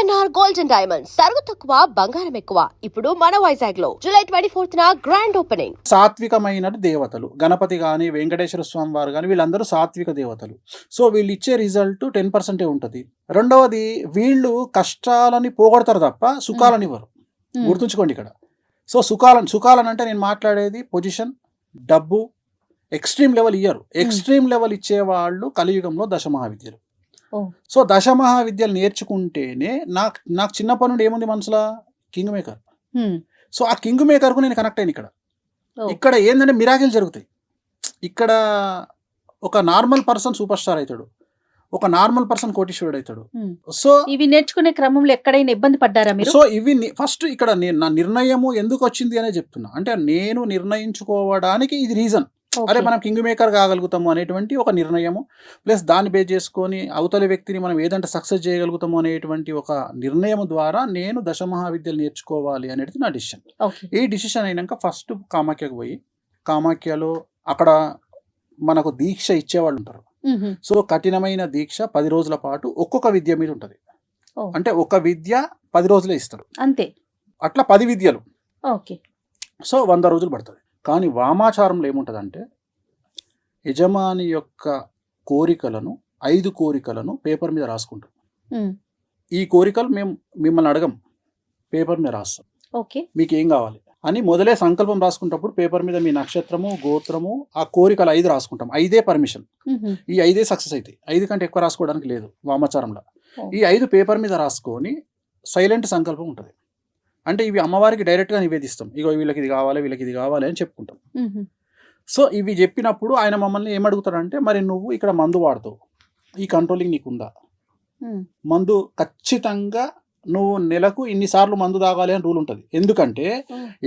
ANR Gold and Diamonds తరుగు తక్కువ బంగారం ఎక్కువ ఇప్పుడు మన వైజాగ్ లో జూలై 24th గ్రాండ్ ఓపెనింగ్. సాత్వికమైన దేవతలు గణపతి కానీ వెంకటేశ్వర స్వామి వారు కానీ వీళ్ళందరూ సాత్విక దేవతలు. సో వీళ్ళు ఇచ్చే రిజల్ట్ 10% ఉంటుంది. రెండవది వీళ్ళు కష్టాలని పోగొడతారు తప్ప సుఖాలని ఇవ్వరు. గుర్తుంచుకోండి ఇక్కడ. సో సుఖాలని అంటే నేను మాట్లాడేది పొజిషన్, డబ్బు, ఎక్స్ట్రీమ్ లెవెల్ ఇయ్యరు. ఎక్స్ట్రీమ్ లెవెల్ ఇచ్చే వాళ్ళు కలియుగంలో దశమహావిద్యలు. సో దశమహావిద్యలు నేర్చుకుంటేనే నాకు చిన్నప్పటి నుండి ఏముంది మనసులో, కింగ్ మేకర్. సో ఆ కింగ్ మేకర్కు నేను కనెక్ట్ అయ్యాను. ఇక్కడ ఏంటంటే మిరాకిల్ జరుగుతాయి. ఇక్కడ ఒక నార్మల్ పర్సన్ సూపర్ స్టార్ అవుతాడు, ఒక నార్మల్ పర్సన్ కోటీశ్వరుడు అవుతాడు. సో ఇవి నేర్చుకునే క్రమంలో ఎక్కడైనా ఇబ్బంది పడ్డారా మీరు? సో ఇవి ఫస్ట్ ఇక్కడ నా నిర్ణయము ఎందుకు వచ్చింది అనే చెప్తున్నా. అంటే నేను నిర్ణయించుకోవడానికి ఇది రీజన్. అరే మనం కింగ్ మేకర్ కాగలుగుతాము అనేటువంటి ఒక నిర్ణయము, ప్లస్ దాన్ని బేస్ చేసుకొని అవతలి వ్యక్తిని మనం ఏదంటే సక్సెస్ చేయగలుగుతాము అనేటువంటి ఒక నిర్ణయం ద్వారా నేను దశమహావిద్యలు నేర్చుకోవాలి అనేది నా డిసిషన్. ఈ డిసిషన్ అయినాక ఫస్ట్ కామాఖ్యకు పోయి, కామాఖ్యలో అక్కడ మనకు దీక్ష ఇచ్చేవాళ్ళు ఉంటారు. సో కఠినమైన దీక్ష 10 రోజుల పాటు ఒక్కొక్క విద్య మీద ఉంటుంది. అంటే ఒక విద్య 10 రోజులే ఇస్తారు అంతే. అట్లా 10 విద్యలు. సో 100 రోజులు పడుతుంది. కానీ వామాచారంలో ఏముంటుందంటే యజమాని యొక్క కోరికలను 5 కోరికలను పేపర్ మీద రాసుకుంటాం. ఈ కోరికలు మేము మిమ్మల్ని అడగం, పేపర్ మీద రాస్తాం. మీకు ఏం కావాలి అని మొదలే సంకల్పం రాసుకుంటప్పుడు పేపర్ మీద మీ నక్షత్రము, గోత్రము, ఆ కోరికలు 5 రాసుకుంటాం. 5 పర్మిషన్. ఈ 5 సక్సెస్ అవుతాయి. 5 కంటే ఎక్కువ రాసుకోవడానికి లేదు వామాచారంలో. ఈ 5 పేపర్ మీద రాసుకొని సైలెంట్ సంకల్పం ఉంటుంది. అంటే ఇవి అమ్మవారికి డైరెక్ట్గా నివేదిస్తాం. ఇగో వీళ్ళకి ఇది కావాలి, వీళ్ళకి ఇది కావాలి అని చెప్పుకుంటాం. సో ఇవి చెప్పినప్పుడు ఆయన మమ్మల్ని ఏమడుగుతాడంటే, మరి నువ్వు ఇక్కడ మందు వాడుతావు, ఈ కంట్రోలింగ్ నీకుందా? మందు ఖచ్చితంగా నువ్వు నెలకు ఇన్నిసార్లు మందు తాగాలి అని రూల్ ఉంటుంది. ఎందుకంటే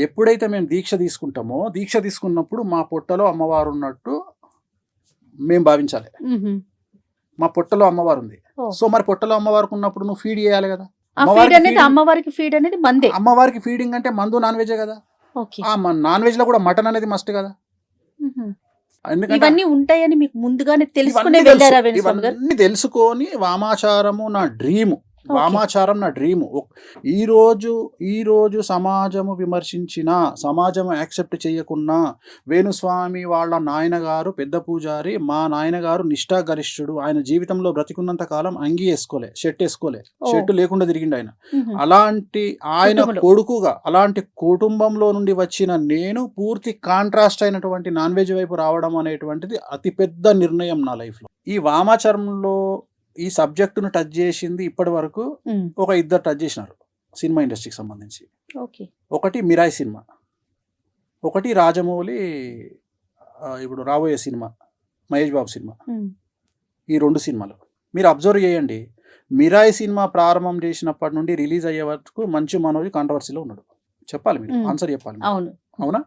ఎప్పుడైతే మేము దీక్ష తీసుకుంటామో, దీక్ష తీసుకున్నప్పుడు మా పొట్టలో అమ్మవారు ఉన్నట్టు మేము భావించాలి. మా పొట్టలో అమ్మవారు ఉంది. సో మరి పొట్టలో అమ్మవారికి ఉన్నప్పుడు నువ్వు ఫీడ్ చేయాలి కదా. అమ్మవారికి ఫీడ్ అనేది మందే. అమ్మవారికి ఫీడింగ్ అంటే మందు నాన్ వెజ్ కదా. నాన్ వెజ్ లో కూడా మటన్ అనేది మస్ట్ కదా. ఇవన్నీ ఉంటాయని మీకు ముందుగానే తెలుసుకొని వామాచారము నా డ్రీము. వామాచారం నా డ్రీము. ఈ రోజు సమాజము విమర్శించిన, సమాజము యాక్సెప్ట్ చేయకున్నా, వేణుస్వామి వాళ్ళ నాయనగారు పెద్ద పూజారి, మా నాయనగారు నిష్ఠాగరిష్ఠుడు. ఆయన జీవితంలో బ్రతికున్నంత కాలం అంగి వేసుకోలే, షర్ట్ వేసుకోలే, షర్ట్ లేకుండా తిరిగిండు ఆయన. అలాంటి ఆయన కొడుకుగా, అలాంటి కుటుంబంలో నుండి వచ్చిన నేను పూర్తి కాంట్రాస్ట్ అయినటువంటి నాన్ వెజ్ వైపు రావడం అనేటువంటిది అతిపెద్ద నిర్ణయం నా లైఫ్లో. ఈ వామాచారంలో ఈ సబ్జెక్టును టచ్ చేసింది ఇప్పటి వరకు ఒక 2 టచ్ చేసినారు సినిమా ఇండస్ట్రీకి సంబంధించి. ఒకటి మిరాయి సినిమా, ఒకటి రాజమౌళి ఇప్పుడు రాబోయే సినిమా మహేష్ బాబు సినిమా. ఈ 2 సినిమాలు మీరు అబ్జర్వ్ చేయండి. మిరాయి సినిమా ప్రారంభం చేసినప్పటి నుండి రిలీజ్ అయ్యే వరకు మంచు మనోజ్ కాంట్రవర్సీలో ఉన్నాడు. చెప్పాలి, మీరు ఆన్సర్ చెప్పాలి. అవునా?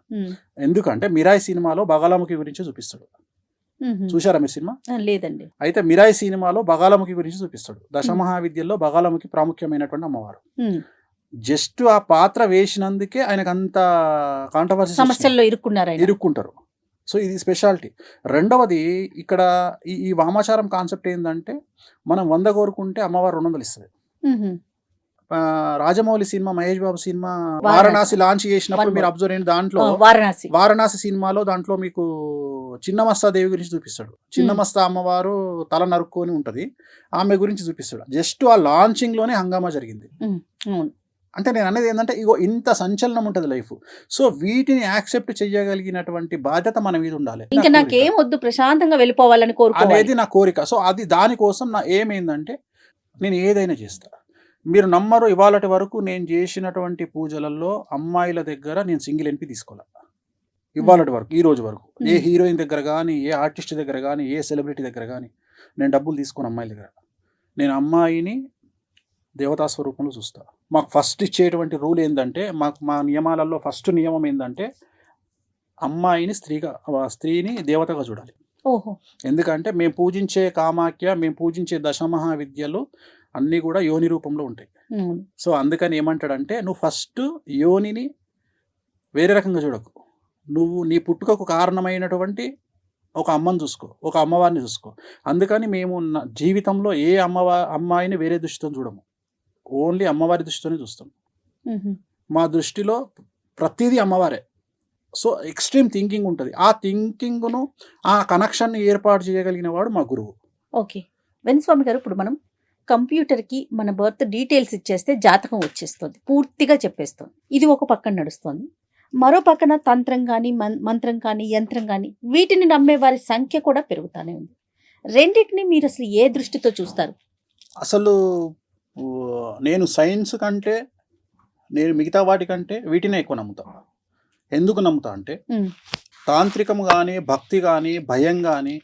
ఎందుకంటే మిరాయి సినిమాలో బగాలాముఖి గురించి చూపిస్తాడు. చూశారా మీరు సినిమా? లేదండి. అయితే మిరాయి సినిమాలో బగాలముఖి గురించి చూపిస్తాడు. దశమహావిద్యల్లో బగాలముఖి ప్రాముఖ్యమైనటువంటి అమ్మవారు. జస్ట్ ఆ పాత్ర వేసినందుకే ఆయనకు అంత కాంట్రవర్సీ, సమస్యల్లో ఇరుక్కుంటారు. సో ఇది స్పెషాలిటీ. రెండవది ఇక్కడ ఈ వామాచారం కాన్సెప్ట్ ఏంటంటే, మనం 100 కోరుకుంటే అమ్మవారు 200 ఇస్తుంది. Rajamouli cinema, Mahesh Babu cinema Varanasi launch చేసినప్పుడు మీరు అబ్జర్వ్ అయిన దాంట్లో వారణాసి సినిమాలో దాంట్లో మీకు చిన్నమస్తా దేవి గురించి చూపిస్తాడు. చిన్నమస్తా అమ్మవారు తల నరుక్కొని ఉంటది, ఆమె గురించి చూపిస్తాడు. జస్ట్ ఆ లాంచింగ్ లోనే హంగామా జరిగింది. అంటే నేను అనేది ఏంటంటే, ఇగో ఇంత సంచలనం ఉంటుంది లైఫ్. సో వీటిని యాక్సెప్ట్ చేయగలిగినటువంటి బాధ్యత మన మీద ఉండాలి. ఇంకా నాకేం వద్దు, ప్రశాంతంగా వెళ్ళిపోవాలని అనేది నా కోరిక. సో అది దానికోసం నా ఏమైందంటే, నేను ఏదైనా చేస్తా. మీరు నమ్మరు, ఇవాళటి వరకు నేను చేసినటువంటి పూజలలో అమ్మాయిల దగ్గర నేను సింగిల్ ఎన్పి తీసుకోవాలి. ఇవాళటి వరకు, ఈ రోజు వరకు ఏ హీరోయిన్ దగ్గర కానీ, ఏ ఆర్టిస్ట్ దగ్గర కానీ, ఏ సెలబ్రిటీ దగ్గర కానీ నేను డబ్బులు తీసుకుని అమ్మాయిల దగ్గర, నేను అమ్మాయిని దేవతా స్వరూపంలో చూస్తా. మాకు ఫస్ట్ ఇచ్చేటువంటి రూల్ ఏంటంటే, మా నియమాలలో ఫస్ట్ నియమం ఏంటంటే, అమ్మాయిని స్త్రీని దేవతగా చూడాలి. ఎందుకంటే మేము పూజించే కామాఖ్య, మేము పూజించే దశమహావిద్యలు అన్నీ కూడా యోని రూపంలో ఉంటాయి. సో అందుకని ఏమంటాడంటే, నువ్వు ఫస్ట్ యోనిని వేరే రకంగా చూడకు, నువ్వు నీ పుట్టుకకు కారణమైనటువంటి ఒక అమ్మని చూసుకో, ఒక అమ్మవారిని చూసుకో. అందుకని మేము జీవితంలో ఏ అమ్మాయిని వేరే దృష్టితో చూడము. ఓన్లీ అమ్మవారి దృష్టితోనే చూస్తాం. మ్మ్. మా దృష్టిలో ప్రతిదీ అమ్మవారే. సో ఎక్స్ట్రీమ్ థింకింగ్ ఉంటుంది. ఆ థింకింగ్ను, ఆ కనెక్షన్ని ఏర్పాటు చేయగలిగిన వాడు మా గురువు. ఓకే. వెంకటస్వామి గారు, ఇప్పుడు మనం కంప్యూటర్కి మన బర్త్ డీటెయిల్స్ ఇచ్చేస్తే జాతకం వచ్చేస్తుంది, పూర్తిగా చెప్పేస్తుంది. ఇది ఒక పక్కన నడుస్తుంది. మరో పక్కన తంత్రం కానీ మంత్రం కానీ యంత్రం కానీ వీటిని నమ్మే వారి సంఖ్య కూడా పెరుగుతానే ఉంది. రెండింటిని మీరు అసలు ఏ దృష్టితో చూస్తారు? అసలు నేను సైన్స్ కంటే, నేను మిగతా వాటికంటే వీటినే ఎక్కువ నమ్ముతా. ఎందుకు నమ్ముతా అంటే మ్మ్. తాంత్రికం కానీ, భక్తి కానీ, భయం కానీ,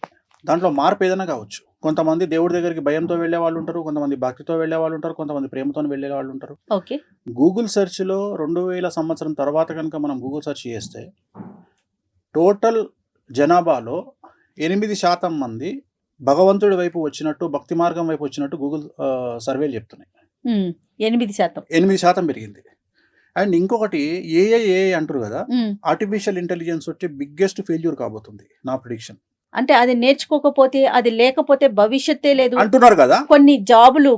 దాంట్లో మార్పు ఏదైనా కావచ్చు. కొంతమంది దేవుడి దగ్గరికి భయంతో వెళ్ళే వాళ్ళు ఉంటారు, కొంతమంది భక్తితో వెళ్ళే వాళ్ళు ఉంటారు, కొంతమంది ప్రేమతో వెళ్ళే వాళ్ళు ఉంటారు. ఓకే. గూగుల్ సెర్చ్లో 2000 సంవత్సరం తర్వాత కనుక మనం గూగుల్ సెర్చ్ చేస్తే టోటల్ జనాభాలో 8% మంది భగవంతుడి వైపు వచ్చినట్టు, భక్తి మార్గం వైపు వచ్చినట్టు గూగుల్ సర్వేలు చెప్తున్నాయి. 8%. 8% పెరిగింది. అండ్ ఇంకొకటి ఏఐ అంటారు కదా, ఆర్టిఫిషియల్ ఇంటెలిజెన్స్ వచ్చి బిగ్గెస్ట్ ఫెయిల్యూర్ కాబోతుంది నా ప్రిడిక్షన్. అంటే అది నేర్చుకోకపోతే, అది లేకపోతే భవిష్యత్తే లేదు అంటున్నారు కదా, కొన్ని జాబులు,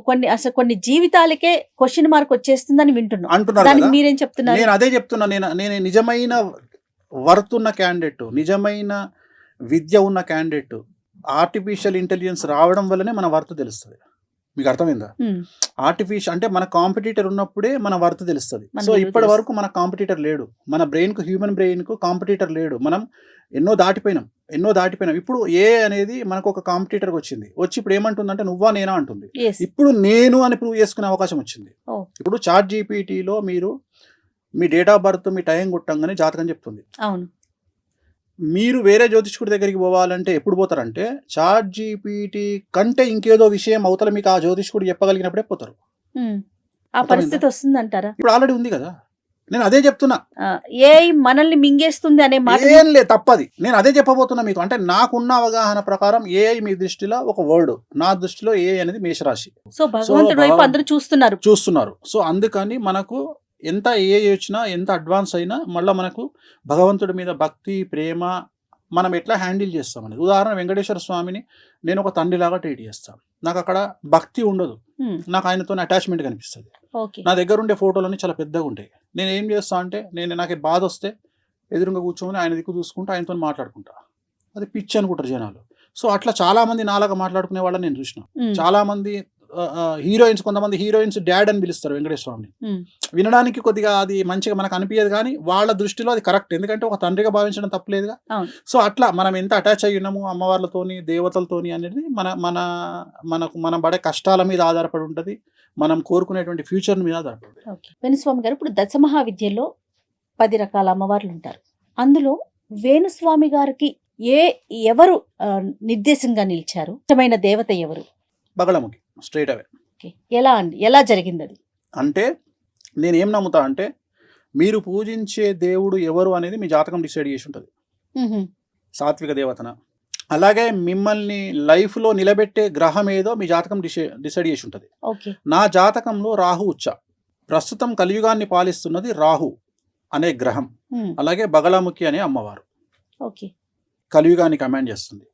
కొన్ని జీవితాలకే క్వశ్చన్ మార్క్ వచ్చేస్తుందని వింటున్నాం. అంటున్నారు దానికి కదా. మీరేం చెప్తున్నారు? నేను అదే చెప్తున్నా. నేను నిజమైన వర్త్ ఉన్న క్యాండిడేట్, నిజమైన విద్య ఉన్న క్యాండిడేట్, ఆర్టిఫిషియల్ ఇంటెలిజెన్స్ రావడం వల్లనే మన వర్త్ తెలుస్తుంది. మీకు అర్థమైందా? ఆర్టిఫిషియల్ అంటే మన కాంపిటీటర్ ఉన్నప్పుడే మన వర్త్ తెలుస్తుంది. సో ఇప్పటి వరకు మన కాంపిటీటర్ లేడు. మన బ్రెయిన్కు, హ్యూమన్ బ్రెయిన్కు కాంపిటీటర్ లేడు. మనం ఎన్నో దాటిపోయినాం. ఇప్పుడు ఏ అనేది మనకు ఒక కాంపిటీటర్కి వచ్చింది. వచ్చి ఇప్పుడు ఏమంటుందంటే నువ్వా నేనా అంటుంది. Yes. ఇప్పుడు నేను అని ప్రూవ్ చేసుకునే అవకాశం వచ్చింది. Oh. ఇప్పుడు చాట్ జీపీటీలో మీరు మీ డేట్ ఆఫ్ బర్త్, మీ టైం కొట్టంగానే జాతకం చెప్తుంది. అవును. మీరు వేరే జ్యోతిష్కుడి దగ్గరికి పోవాలంటే ఎప్పుడు పోతారంటే చాట్ జీపీటీ కంటే ఇంకేదో విషయం అవతల మీకు ఆ జ్యోతిష్కుడు చెప్పగలిగినప్పుడే పోతారు. ఆ పరిస్థితి వస్తుందంటారా? ఇప్పుడు ఆల్రెడీ ఉంది కదా. నేను అదే చెప్తున్నా. ఏఐ మనల్ని మింగేస్తుంది అనే మాట ఏం లేదు, తప్పది. నేను అదే చెప్పబోతున్నా మీకు. అంటే నాకున్న అవగాహన ప్రకారం ఏఐ మీ దృష్టిలో ఒక వర్డ్, నా దృష్టిలో ఏఐ అనేది మేషరాశి. సో భగవంతుడి వైపు అందరూ చూస్తున్నారు. సో అందుకని మనకు ఎంత ఏఐ వచ్చినా, ఎంత అడ్వాన్స్ అయినా మళ్ళీ మనకు భగవంతుడి మీద భక్తి, ప్రేమ మనం ఎట్లా హ్యాండిల్ చేస్తాం అనేది. ఉదాహరణ, వెంకటేశ్వర స్వామిని నేను ఒక తండ్రిలాగా ట్రీట్ చేస్తాను. నాకు అక్కడ భక్తి ఉండదు, నాకు ఆయనతో అటాచ్మెంట్ కనిపిస్తుంది. నా దగ్గర ఉండే ఫోటోలన్నీ చాలా పెద్దగా ఉంటాయి. నేను ఏం చేస్తా అంటే, నాకు బాధ వస్తే ఎదురుగా కూర్చొని ఆయన దిక్కు చూసుకుంటూ ఆయనతో మాట్లాడుకుంటా. అది పిచ్చి అనుకుంటారు జనాలు. సో అట్లా చాలా మంది నాలాగా మాట్లాడుకునే వాళ్ళని నేను చూసిన. చాలా మంది హీరోయిన్స్, కొంతమంది హీరోయిన్స్ డాడ్ అని పిలుస్తారు వెంకటేశ్వర స్వామిని. వినడానికి కొద్దిగా అది మంచిగా మనకు అనిపించదు, కానీ వాళ్ళ దృష్టిలో అది కరెక్ట్. ఎందుకంటే ఒక తండ్రిగా భావించడం తప్పలేదుగా. సో అట్లా మనం ఎంత అటాచ్ అయ్యి ఉన్నాము అమ్మవార్లతోని, దేవతలతోని అనేది మనం పడే కష్టాల మీద ఆధారపడి ఉంటుంది, మనం కోరుకునేటువంటి ఫ్యూచర్ మీద ఆధారపడి. వేణుస్వామి గారు, ఇప్పుడు దశమహావిద్యలో 10 రకాల అమ్మవార్లు ఉంటారు. అందులో వేణుస్వామి గారికి ఎవరు నిర్దేశంగా నిలిచారు? ఇష్టమైన దేవత ఎవరు? బగళముఖి, స్ట్రైట్ అవే. ఎలా జరిగింది అది? అంటే నేనేం నమ్ముతా అంటే, మీరు పూజించే దేవుడు ఎవరు అనేది మీ జాతకం డిసైడ్ చేసి ఉంటుంది. సాత్విక దేవతన, అలాగే మిమ్మల్ని లైఫ్లో నిలబెట్టే గ్రహం ఏదో మీ జాతకం డిసైడ్ చేసి ఉంటుంది. నా జాతకంలో రాహు ఉచ్చ. ప్రస్తుతం కలియుగాన్ని పాలిస్తున్నది రాహు అనే గ్రహం. అలాగే బగళముఖి అనే అమ్మవారు కలియుగాన్ని కమాండ్ చేస్తుంది.